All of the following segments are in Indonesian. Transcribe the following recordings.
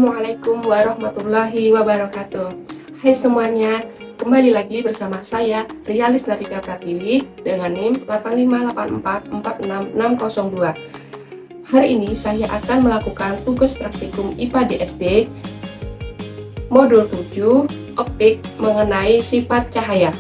Assalamualaikum warahmatullahi wabarakatuh. Hai semuanya, kembali lagi bersama saya Ria Lisnarika Pratiwi dengan NIM 858466602. Hari ini saya akan melakukan tugas praktikum IPA DSD Modul 7 Optik mengenai sifat cahaya.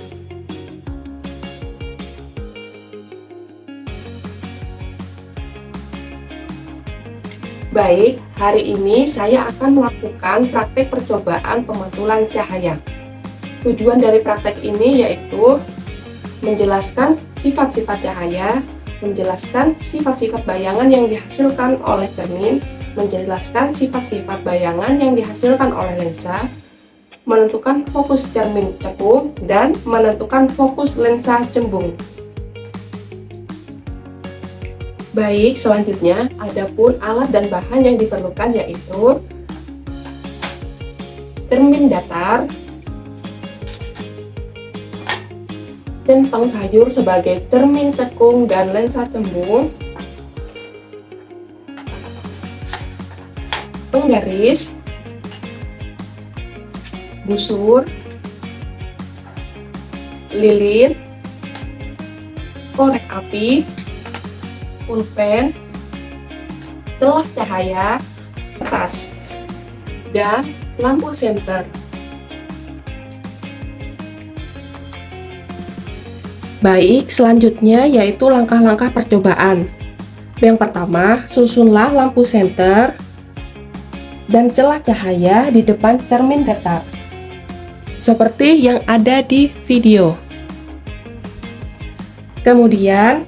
Baik, hari ini saya akan melakukan praktek percobaan pemantulan cahaya. Tujuan dari praktek ini yaitu menjelaskan sifat-sifat cahaya, menjelaskan sifat-sifat bayangan yang dihasilkan oleh cermin, menjelaskan sifat-sifat bayangan yang dihasilkan oleh lensa, menentukan fokus cermin cekung, dan menentukan fokus lensa cembung. Baik, selanjutnya adapun alat dan bahan yang diperlukan yaitu cermin datar, centong sayur sebagai cermin cekung dan lensa cembung, penggaris, busur, lilin, korek api, pulpen, celah cahaya, kertas, dan lampu senter. Baik, selanjutnya yaitu langkah-langkah percobaan. Yang pertama, susunlah lampu senter dan celah cahaya di depan cermin datar, seperti yang ada di video. Kemudian,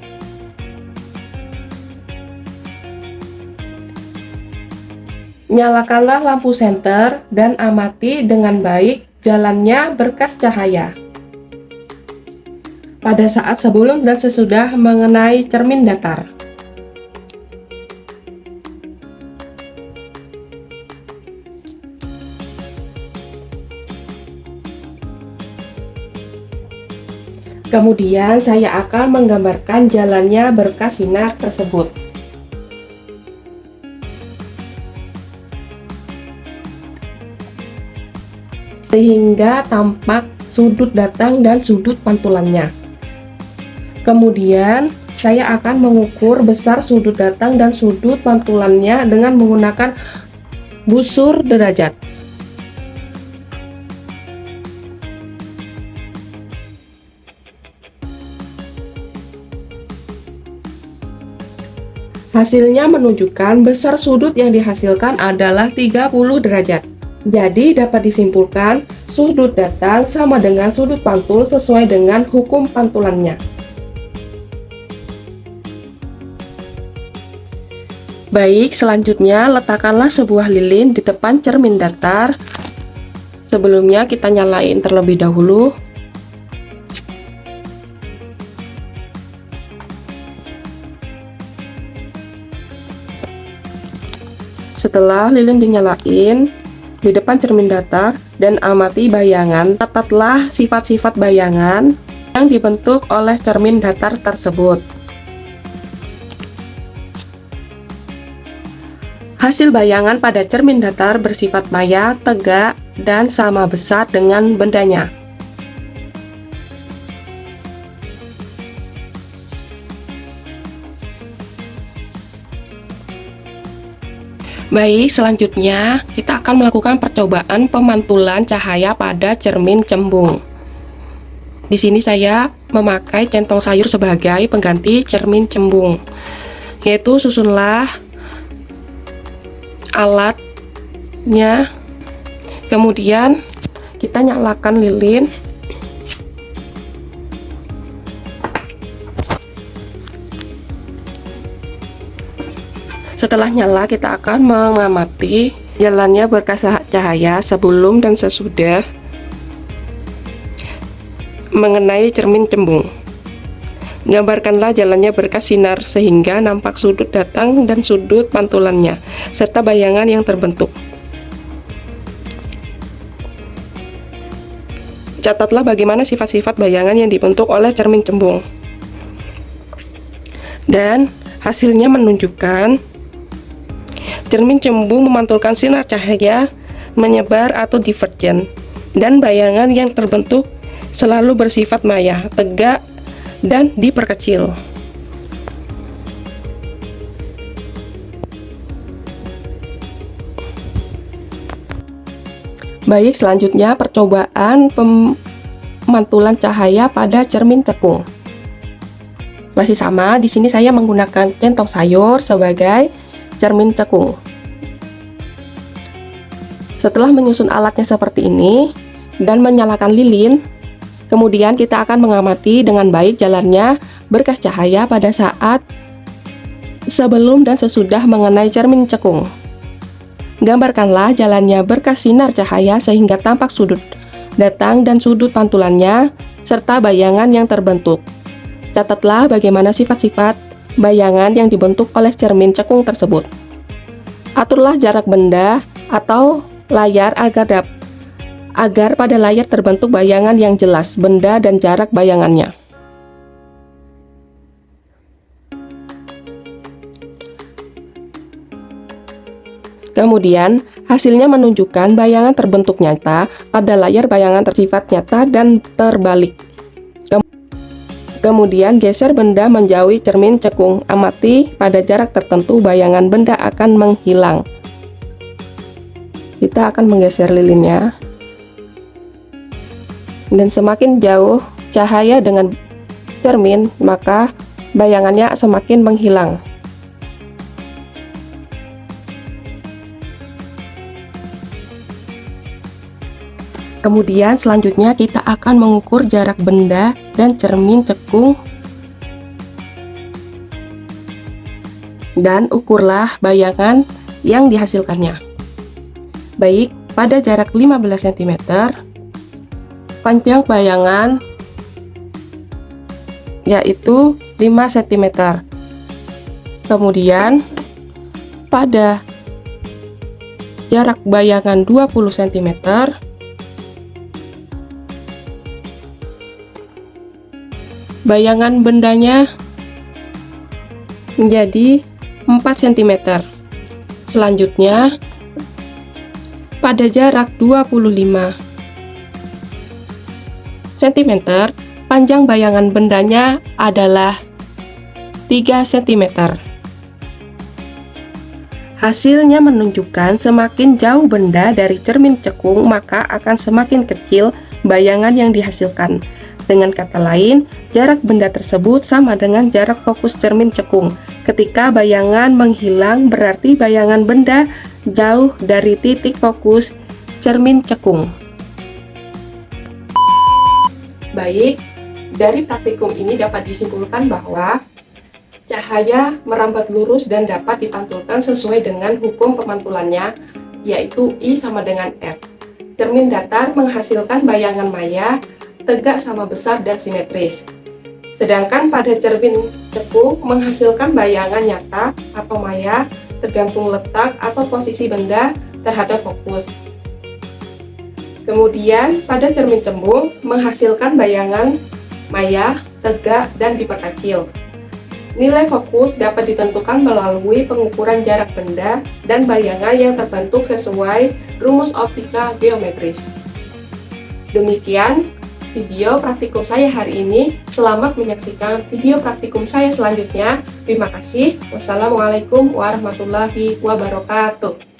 nyalakanlah lampu senter dan amati dengan baik jalannya berkas cahaya pada saat sebelum dan sesudah mengenai cermin datar. Kemudian saya akan menggambarkan jalannya berkas sinar tersebut. Sehingga tampak sudut datang dan sudut pantulannya. Kemudian saya akan mengukur besar sudut datang dan sudut pantulannya dengan menggunakan busur derajat. Hasilnya menunjukkan besar sudut yang dihasilkan adalah 30 derajat. Jadi dapat disimpulkan sudut datang sama dengan sudut pantul sesuai dengan hukum pantulannya. Baik, selanjutnya letakkanlah sebuah lilin di depan cermin datar. Sebelumnya kita nyalain terlebih dahulu. Setelah lilin dinyalain di depan cermin datar dan amati bayangan, catatlah sifat-sifat bayangan yang dibentuk oleh cermin datar tersebut. Hasil bayangan pada cermin datar bersifat maya, tegak, dan sama besar dengan bendanya. Baik, selanjutnya kita akan melakukan percobaan pemantulan cahaya pada cermin cembung. Di sini saya memakai centong sayur sebagai pengganti cermin cembung. Yaitu susunlah alatnya. Kemudian kita nyalakan lilin. Setelah nyala, kita akan mengamati jalannya berkas cahaya sebelum dan sesudah mengenai cermin cembung. Gambarkanlah jalannya berkas sinar sehingga nampak sudut datang dan sudut pantulannya, serta bayangan yang terbentuk. Catatlah bagaimana sifat-sifat bayangan yang dibentuk oleh cermin cembung. Dan hasilnya menunjukkan Cermin cembung memantulkan sinar cahaya menyebar atau divergen, dan bayangan yang terbentuk selalu bersifat maya, tegak, dan diperkecil. Baik, selanjutnya percobaan pemantulan cahaya pada cermin cekung. Masih sama, di sini saya menggunakan centong sayur sebagai cermin cekung. Setelah menyusun alatnya seperti ini dan menyalakan lilin, kemudian kita akan mengamati dengan baik jalannya berkas cahaya pada saat sebelum dan sesudah mengenai cermin cekung. Gambarkanlah jalannya berkas sinar cahaya sehingga tampak sudut datang dan sudut pantulannya serta bayangan yang terbentuk. Catatlah bagaimana sifat-sifat bayangan yang dibentuk oleh cermin cekung tersebut. Aturlah jarak benda atau layar agar pada layar terbentuk bayangan yang jelas, benda dan jarak bayangannya. Kemudian, hasilnya menunjukkan bayangan terbentuk nyata pada layar bayangan tersifat nyata dan terbalik. Kemudian geser benda menjauhi cermin cekung. Amati pada jarak tertentu bayangan benda akan menghilang. Kita akan menggeser lilinnya. Dan semakin jauh cahaya dengan cermin, maka bayangannya semakin menghilang. Kemudian selanjutnya kita akan mengukur jarak benda dan cermin cekung, dan ukurlah bayangan yang dihasilkannya. Baik, pada jarak 15 cm, panjang bayangan yaitu 5 cm. Kemudian pada jarak bayangan 20 cm, bayangan bendanya menjadi 4 cm. Selanjutnya, pada jarak 25 cm, panjang bayangan bendanya adalah 3 cm. Hasilnya menunjukkan semakin jauh benda dari cermin cekung, maka akan semakin kecil bayangan yang dihasilkan. Dengan kata lain, jarak benda tersebut sama dengan jarak fokus cermin cekung. Ketika bayangan menghilang, berarti bayangan benda jauh dari titik fokus cermin cekung. Baik, dari praktikum ini dapat disimpulkan bahwa cahaya merambat lurus dan dapat dipantulkan sesuai dengan hukum pemantulannya, yaitu I sama dengan R. Cermin datar menghasilkan bayangan maya, tegak sama besar dan simetris. Sedangkan pada cermin cekung menghasilkan bayangan nyata atau maya, tergantung letak atau posisi benda terhadap fokus. Kemudian pada cermin cembung menghasilkan bayangan maya, tegak, dan diperkecil. Nilai fokus dapat ditentukan melalui pengukuran jarak benda dan bayangan yang terbentuk sesuai rumus optika geometris. Demikian video praktikum saya hari ini. Selamat menyaksikan video praktikum saya selanjutnya. Terima kasih. Wassalamualaikum warahmatullahi wabarakatuh.